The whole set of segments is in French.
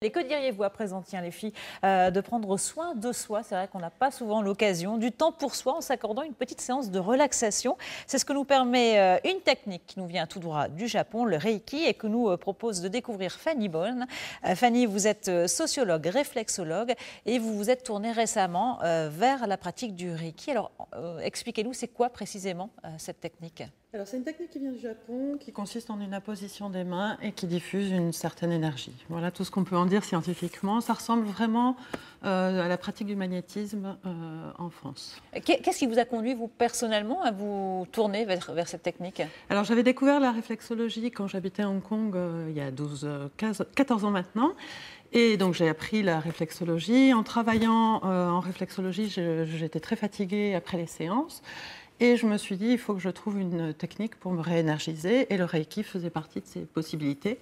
Et que diriez-vous à présent, tiens, les filles, de prendre soin de soi? C'est vrai qu'on n'a pas souvent l'occasion, du temps pour soi en s'accordant une petite séance de relaxation. C'est ce que nous permet une technique qui nous vient tout droit du Japon, le Reiki, et que nous propose de découvrir Fanny Bonne. Fanny, vous êtes sociologue, réflexologue, et vous vous êtes tournée récemment vers la pratique du Reiki. Alors, expliquez-nous, c'est quoi précisément cette technique? Alors, c'est une technique qui vient du Japon, qui consiste en une apposition des mains et qui diffuse une certaine énergie. Voilà tout ce qu'on peut en dire scientifiquement. Ça ressemble vraiment à la pratique du magnétisme en France. Qu'est-ce qui vous a conduit, vous, personnellement, à vous tourner vers cette technique? Alors, j'avais découvert la réflexologie quand j'habitais à Hong Kong il y a 14 ans maintenant. Et donc, j'ai appris la réflexologie. En travaillant en réflexologie, j'étais très fatiguée après les séances. Et je me suis dit, il faut que je trouve une technique pour me réénergiser. Et le Reiki faisait partie de ces possibilités.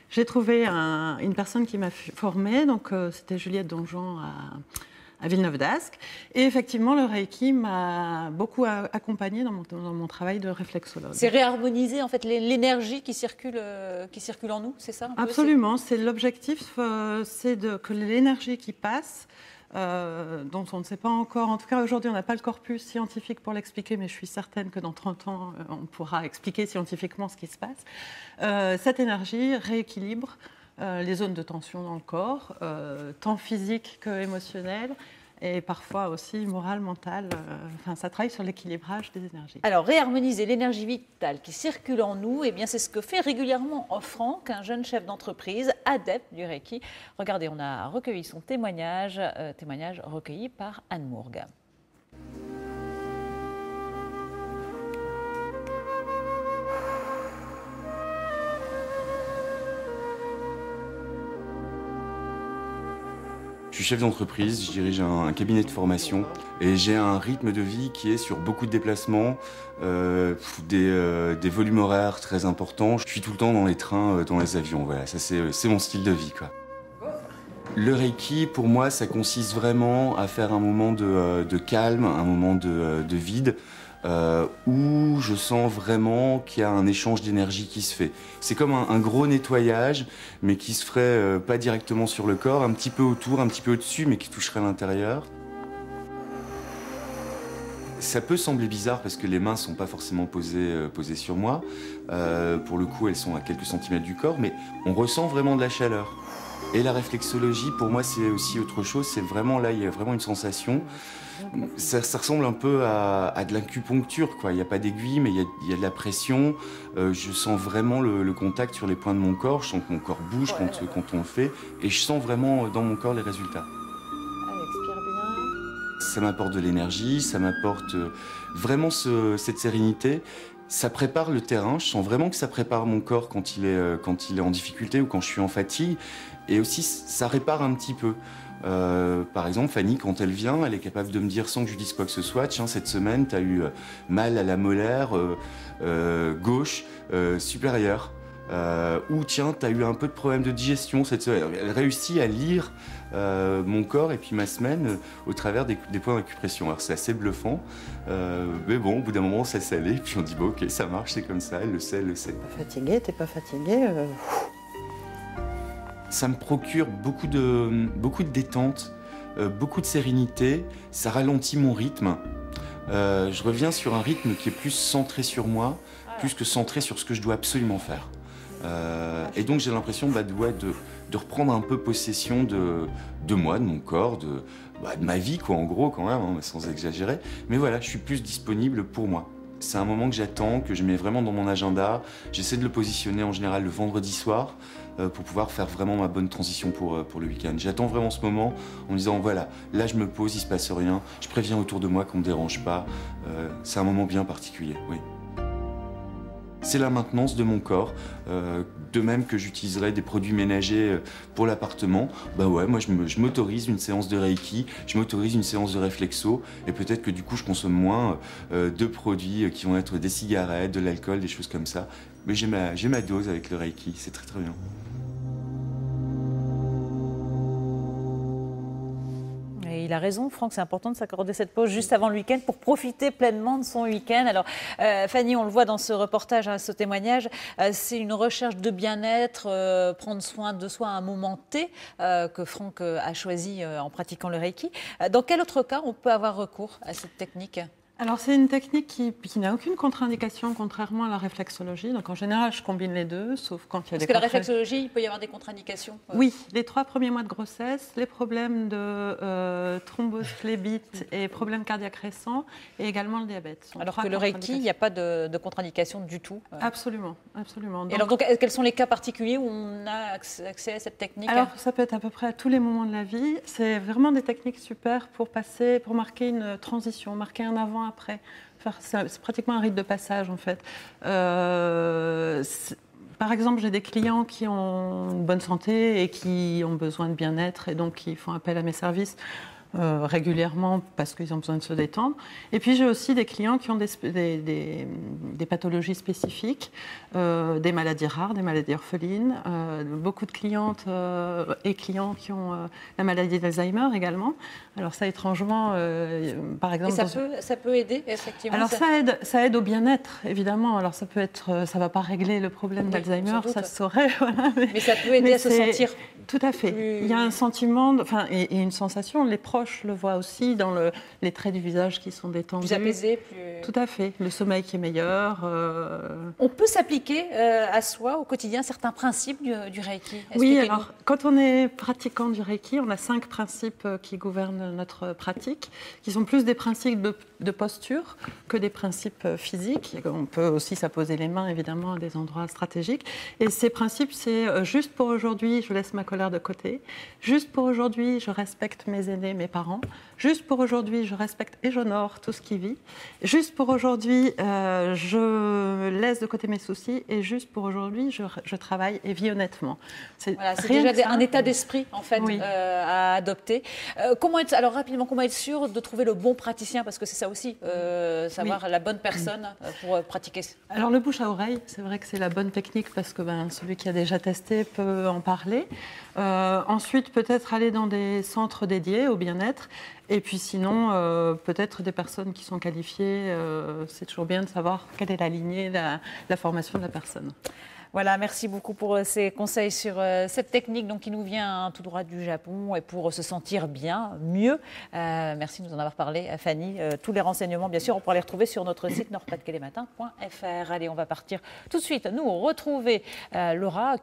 J'ai trouvé une personne qui m'a formée. Donc, c'était Juliette Donjon à Villeneuve-d'Ascq. Et effectivement, le Reiki m'a beaucoup accompagnée dans mon travail de réflexologue. C'est réharmoniser en fait l'énergie qui circule en nous, c'est ça un peu? Absolument. C'est l'objectif, c'est que l'énergie qui passe, dont on ne sait pas encore. En tout cas, aujourd'hui, on n'a pas le corpus scientifique pour l'expliquer, mais je suis certaine que dans 30 ans, on pourra expliquer scientifiquement ce qui se passe. Cette énergie rééquilibre les zones de tension dans le corps, tant physique que émotionnel, et parfois aussi moral, mental. Enfin, ça travaille sur l'équilibrage des énergies. Alors, réharmoniser l'énergie vitale qui circule en nous, eh bien, c'est ce que fait régulièrement Franck, un jeune chef d'entreprise, adepte du Reiki. Regardez, on a recueilli son témoignage, témoignage recueilli par Anne Mourgue. Je suis chef d'entreprise, je dirige un cabinet de formation et j'ai un rythme de vie qui est sur beaucoup de déplacements, des volumes horaires très importants. Je suis tout le temps dans les trains, dans les avions, voilà, ça c'est mon style de vie, quoi. Le Reiki, pour moi, ça consiste vraiment à faire un moment de calme, un moment de vide, où je sens vraiment qu'il y a un échange d'énergie qui se fait. C'est comme un gros nettoyage, mais qui se ferait pas directement sur le corps, un petit peu autour, un petit peu au-dessus, mais qui toucherait l'intérieur. Ça peut sembler bizarre parce que les mains ne sont pas forcément posées sur moi. Pour le coup, elles sont à quelques centimètres du corps, mais on ressent vraiment de la chaleur. Et la réflexologie, pour moi, c'est aussi autre chose. C'est vraiment là, il y a vraiment une sensation. Ça ressemble un peu à de l'acupuncture, quoi. Il n'y a pas d'aiguille, mais il y a de la pression. Je sens vraiment le contact sur les points de mon corps. Je sens que mon corps bouge quand on le fait. Et je sens vraiment dans mon corps les résultats. Allez, expire bien. Ça m'apporte de l'énergie, ça m'apporte vraiment cette sérénité. Ça prépare le terrain, je sens vraiment que ça prépare mon corps quand il est en difficulté ou quand je suis en fatigue. Et aussi, ça répare un petit peu. Par exemple, Fanny, quand elle vient, elle est capable de me dire sans que je lui dise quoi que ce soit, tiens, cette semaine, tu as eu mal à la molaire gauche supérieure. Ou tiens, tu as eu un peu de problème de digestion cette semaine. Elle réussit à lire mon corps et puis ma semaine au travers des points d'acupression. Alors c'est assez bluffant, mais bon, au bout d'un moment, ça s'allait, puis on dit bon, ok, ça marche, c'est comme ça, elle le sait, elle le sait. Pas fatigué, t'es pas fatigué Ça me procure beaucoup de détente, beaucoup de sérénité, ça ralentit mon rythme. Je reviens sur un rythme qui est plus centré sur moi, plus que centré sur ce que je dois absolument faire. Et donc j'ai l'impression de reprendre un peu possession de moi, de mon corps, de ma vie, quoi, en gros, quand même, hein, sans exagérer. Mais voilà, je suis plus disponible pour moi. C'est un moment que j'attends, que je mets vraiment dans mon agenda. J'essaie de le positionner en général le vendredi soir pour pouvoir faire vraiment ma bonne transition pour le week-end. J'attends vraiment ce moment en me disant, voilà, là je me pose, il se passe rien. Je préviens autour de moi qu'on ne me dérange pas. C'est un moment bien particulier, oui. C'est la maintenance de mon corps, de même que j'utiliserais des produits ménagers pour l'appartement. Bah ouais, moi je m'autorise une séance de Reiki, je m'autorise une séance de réflexo, et peut-être que du coup je consomme moins de produits qui vont être des cigarettes, de l'alcool, des choses comme ça. Mais j'ai ma dose avec le Reiki, c'est très très bien. Et il a raison, Franck, c'est important de s'accorder cette pause juste avant le week-end pour profiter pleinement de son week-end. Alors, Fanny, on le voit dans ce reportage, ce témoignage, c'est une recherche de bien-être, prendre soin de soi à un moment T que Franck a choisi en pratiquant le Reiki. Dans quel autre cas on peut avoir recours à cette technique ? Alors, c'est une technique qui n'a aucune contre-indication, contrairement à la réflexologie. Donc, en général, je combine les deux, sauf quand il y a Parce que la réflexologie, il peut y avoir des contre-indications. Oui, les 3 premiers mois de grossesse, les problèmes de thrombose phlébite et problèmes cardiaques récents, et également le diabète. Alors que le Reiki, il n'y a pas de contre-indication du tout. Absolument, absolument. Et alors, donc, quels sont les cas particuliers où on a accès à cette technique ? Alors, ça peut être à peu près à tous les moments de la vie. C'est vraiment des techniques super pour marquer une transition, marquer un avant-après. C'est pratiquement un rite de passage, en fait. Par exemple, j'ai des clients qui ont une bonne santé et qui ont besoin de bien-être et donc qui font appel à mes services régulièrement parce qu'ils ont besoin de se détendre. Et puis j'ai aussi des clients qui ont des pathologies spécifiques, des maladies rares, des maladies orphelines, beaucoup de clientes et clients qui ont la maladie d'Alzheimer également. Alors ça, étrangement, par exemple... Et ça peut aider, effectivement. Alors ça aide au bien-être, évidemment. Alors ça peut être, ça ne va pas régler le problème d'Alzheimer, ça se saurait. Voilà, mais ça peut aider à se sentir... Tout à fait. Il y a un sentiment, et une sensation, les proches le voient aussi dans les traits du visage qui sont détendus. Plus apaisés, Tout à fait. Le sommeil qui est meilleur. On peut s'appliquer à soi, au quotidien, certains principes du Reiki. Oui, alors quand on est pratiquant du Reiki, on a 5 principes qui gouvernent notre pratique, qui sont plus des principes de posture que des principes physiques. On peut aussi s'apposer les mains, évidemment, à des endroits stratégiques. Et ces principes, c'est juste pour aujourd'hui, je laisse ma colère de côté. Juste pour aujourd'hui, je respecte mes aînés, mes parents. Juste pour aujourd'hui, je respecte et j'honore tout ce qui vit. Juste pour aujourd'hui, je laisse de côté mes soucis. Et juste pour aujourd'hui, je travaille et vis honnêtement. C'est déjà un état d'esprit, en fait, oui. À adopter. Alors rapidement, comment être sûr de trouver le bon praticien ? Parce que c'est ça aussi, savoir la bonne personne pour pratiquer. Alors le bouche à oreille, c'est vrai que c'est la bonne technique parce que celui qui a déjà testé peut en parler. Ensuite, peut-être aller dans des centres dédiés au bien-être. Et puis sinon, peut-être des personnes qui sont qualifiées. C'est toujours bien de savoir quelle est la lignée, la formation de la personne. Voilà, merci beaucoup pour ces conseils sur cette technique qui nous vient tout droit du Japon et pour se sentir bien, mieux. Merci de nous en avoir parlé, Fanny. Tous les renseignements, bien sûr, on pourra les retrouver sur notre site nordpasdecalematins.fr. Allez, on va partir tout de suite, nous retrouver Laura.